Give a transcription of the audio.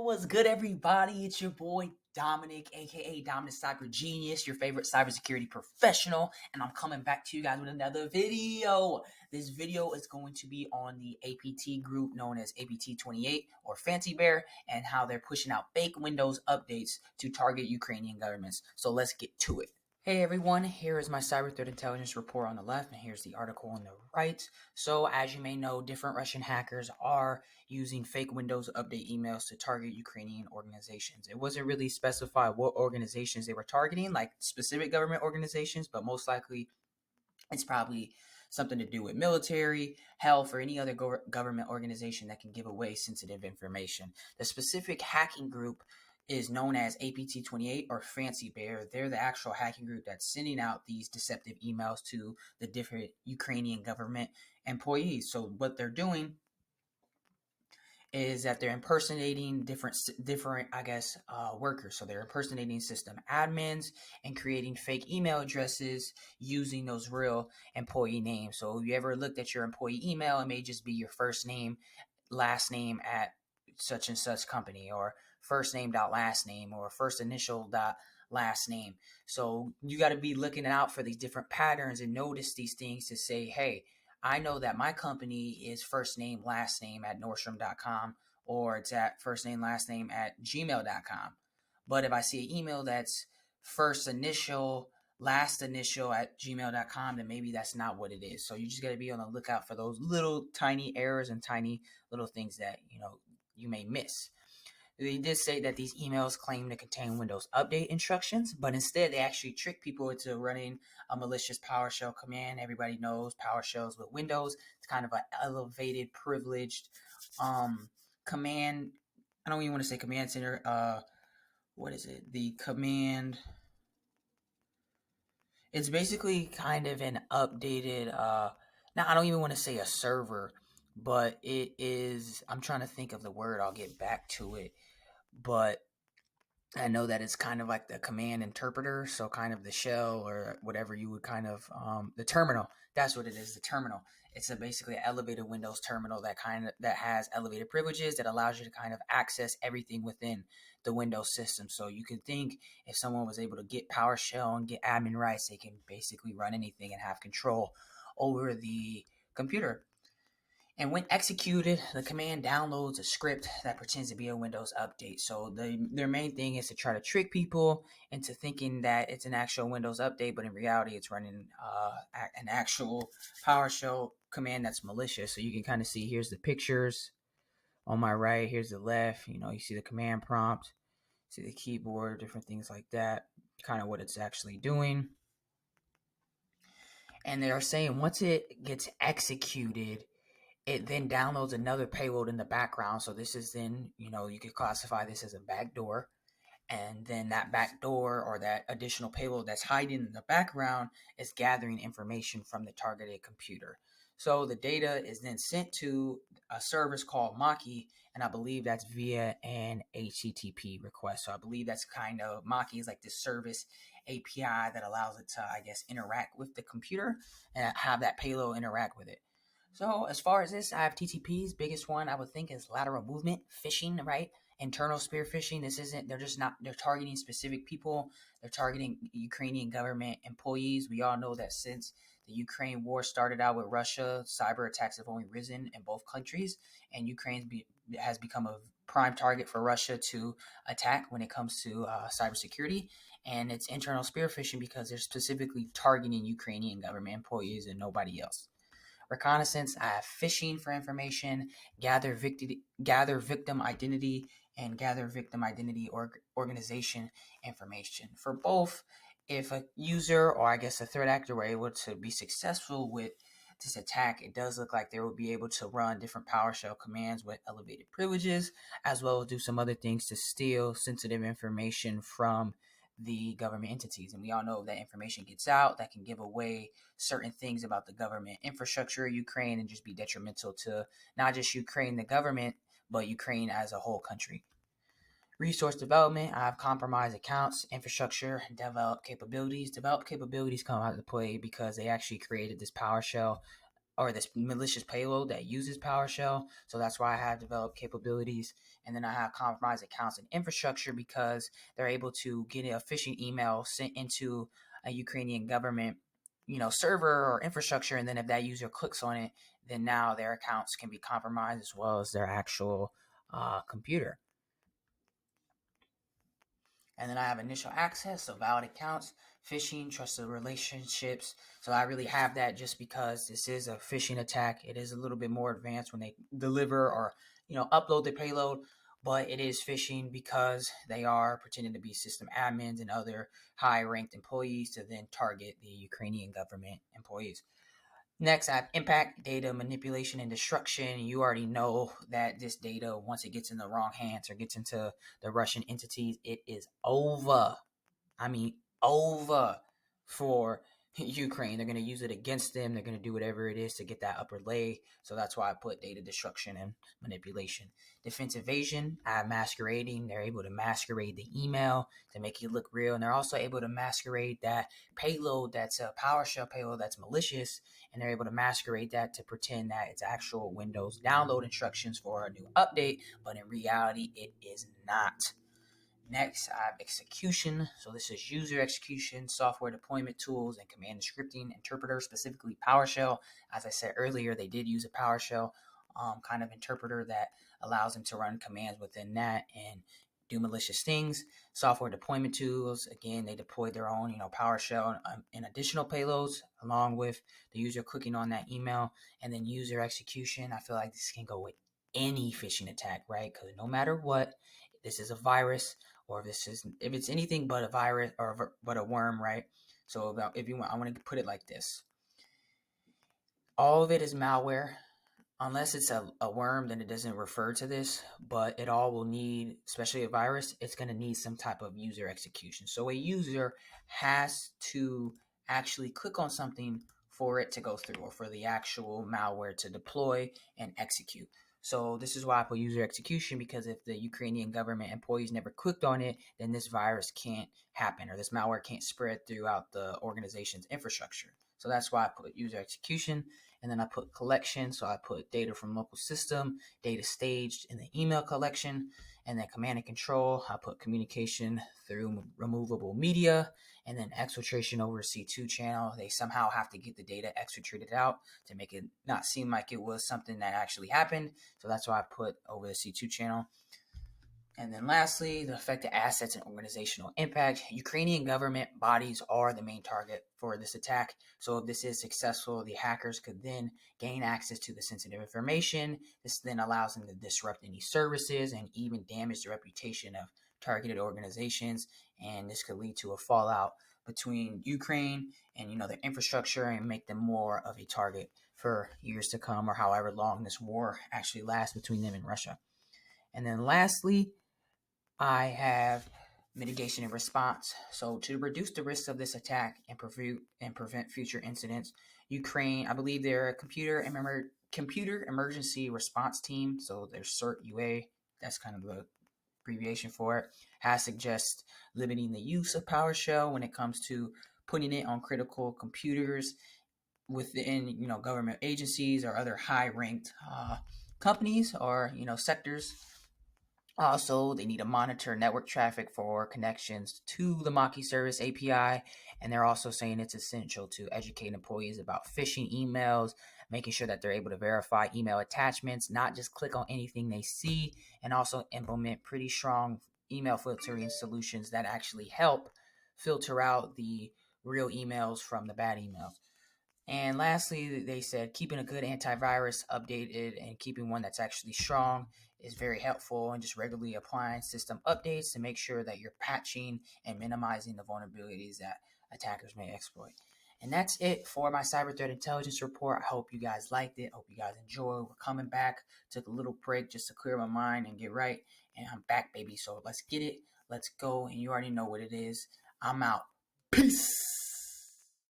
What's good, everybody? It's your boy Dominic, aka Dominic Cyber Genius, your favorite cybersecurity professional, and I'm coming back to you guys with another video. This video is going to be on the APT group known as APT28 or Fancy Bear, and how they're pushing out fake Windows updates to target Ukrainian governments. So let's get to it. Hey everyone, here is my cyber threat intelligence report on the left, and here's the article on the right. So as you may know, different Russian hackers are using fake Windows update emails to target Ukrainian organizations. It wasn't really specified what organizations they were targeting, like specific government organizations, but most likely it's probably something to do with military, health, or any other government organization that can give away sensitive information. The specific hacking group is known as APT28 or Fancy Bear. They're the actual hacking group that's sending out these deceptive emails to the different Ukrainian government employees. So what they're doing is that they're impersonating different workers. So they're impersonating system admins and creating fake email addresses using those real employee names. So if you ever looked at your employee email, it may just be your first name, last name at such and such company, or first name dot last name, or first initial dot last name. So you got to be looking out for these different patterns and notice these things to say, hey, I know that my company is first name, last name at Nordstrom.com, or it's at first name, last name at gmail.com. But if I see an email that's first initial, last initial at gmail.com, then maybe that's not what it is. So you just got to be on the lookout for those little tiny errors and tiny little things that, you may miss. They did say that these emails claim to contain Windows update instructions, but instead they actually trick people into running a malicious PowerShell command. Everybody knows PowerShells with Windows. It's kind of an elevated, privileged command. I don't even want to say command center. What is it? The command. It's basically kind of an updated. Now I don't even want to say a server, but it is. I'm trying to think of the word. I'll get back to it. But I know that it's kind of like the command interpreter, so kind of the shell or whatever you would kind of the terminal. That's what it is, the terminal. It's basically an elevated Windows terminal that has elevated privileges that allows you to kind of access everything within the Windows system. So you could think if someone was able to get PowerShell and get admin rights, they can basically run anything and have control over the computer. And when executed, the command downloads a script that pretends to be a Windows update. So their main thing is to try to trick people into thinking that it's an actual Windows update, but in reality, it's running an actual PowerShell command that's malicious. So you can kind of see, here's the pictures on my right, here's the left. You see the command prompt, see the keyboard, different things like that, kind of what it's actually doing. And they're saying once it gets executed, it then downloads another payload in the background. So this is then, you could classify this as a backdoor. And then that backdoor or that additional payload that's hiding in the background is gathering information from the targeted computer. So the data is then sent to a service called Maki, and I believe that's via an HTTP request. So I believe that's kind of, Maki is like this service API that allows it to, interact with the computer and have that payload interact with it. So as far as this, I have TTP's biggest one I would think is lateral movement phishing, right? Internal spear phishing. They're targeting specific people. They're targeting Ukrainian government employees. We all know that since the Ukraine war started out with Russia, cyber attacks have only risen in both countries, and Ukraine has become a prime target for Russia to attack when it comes to cybersecurity. And it's internal spear phishing because they're specifically targeting Ukrainian government employees and nobody else. Reconnaissance, I have phishing for information, gather victim identity, and gather victim identity organization information. For both, if a user or a threat actor were able to be successful with this attack, it does look like they will be able to run different PowerShell commands with elevated privileges, as well as do some other things to steal sensitive information from the government entities. And we all know if that information gets out, that can give away certain things about the government infrastructure of Ukraine and just be detrimental to not just Ukraine, the government, but Ukraine as a whole country. Resource development, I have compromised accounts, infrastructure, develop capabilities. Develop capabilities come out of play because they actually created this PowerShell or this malicious payload that uses PowerShell. So that's why I have developed capabilities. And then I have compromised accounts and infrastructure because they're able to get a phishing email sent into a Ukrainian government, server or infrastructure. And then if that user clicks on it, then now their accounts can be compromised as well as their actual computer. And then I have initial access, so valid accounts, phishing, trusted relationships. So I really have that just because this is a phishing attack. It is a little bit more advanced when they deliver or, upload the payload, but it is phishing because they are pretending to be system admins and other high ranked employees to then target the Ukrainian government employees. Next, I have impact, data manipulation, and destruction. You already know that this data, once it gets in the wrong hands or gets into the Russian entities, it is over. I mean, over for Ukraine. They're going to use it against them. They're going to do whatever it is to get that upper leg. So that's why I put data destruction and manipulation. Defense evasion, I have masquerading. They're able to masquerade the email to make it look real. And they're also able to masquerade that payload that's a PowerShell payload that's malicious. And they're able to masquerade that to pretend that it's actual Windows download instructions for a new update. But in reality, it is not. Next, I have execution. So this is user execution, software deployment tools, and command and scripting interpreter, specifically PowerShell. As I said earlier, they did use a PowerShell kind of interpreter that allows them to run commands within that and do malicious things. Software deployment tools, again, they deployed their own, PowerShell and additional payloads along with the user clicking on that email. And then user execution, I feel like this can go with any phishing attack, right? Because no matter what, this is a virus, or if it's anything but a virus or but a worm, right? So if you want, I want to put it like this: all of it is malware. Unless it's a worm, then it doesn't refer to this, but it all will need, especially a virus, it's going to need some type of user execution. So a user has to actually click on something for it to go through, or for the actual malware to deploy and execute. So this is why I put user execution, because if the Ukrainian government employees never clicked on it, then this virus can't happen, or this malware can't spread throughout the organization's infrastructure. So that's why I put user execution. And then I put collection. So I put data from local system, data staged in the email collection, and then command and control. I put communication through removable media, and then exfiltration over C2 channel. They somehow have to get the data exfiltrated out to make it not seem like it was something that actually happened. So that's why I put over the C2 channel. And then lastly, the affected assets and organizational impact. Ukrainian government bodies are the main target for this attack. So if this is successful, the hackers could then gain access to the sensitive information. This then allows them to disrupt any services and even damage the reputation of targeted organizations. And this could lead to a fallout between Ukraine and, the infrastructure, and make them more of a target for years to come, or however long this war actually lasts between them and Russia. And then lastly, I have mitigation and response. So to reduce the risks of this attack and prevent future incidents, Ukraine, I believe they're a computer emergency response team. So there's CERT UA. That's kind of the abbreviation for it. Has suggest limiting the use of PowerShell when it comes to putting it on critical computers within government agencies or other high-ranked companies or sectors. Also, they need to monitor network traffic for connections to the Maki Service API. And they're also saying it's essential to educate employees about phishing emails, making sure that they're able to verify email attachments, not just click on anything they see, and also implement pretty strong email filtering solutions that actually help filter out the real emails from the bad emails. And lastly, they said keeping a good antivirus updated and keeping one that's actually strong is very helpful, and just regularly applying system updates to make sure that you're patching and minimizing the vulnerabilities that attackers may exploit. And that's it for my cyber threat intelligence report. I hope you guys liked it. Hope you guys enjoy. We're coming back. Took a little break just to clear my mind and get right. And I'm back, baby. So let's get it. Let's go. And you already know what it is. I'm out. Peace.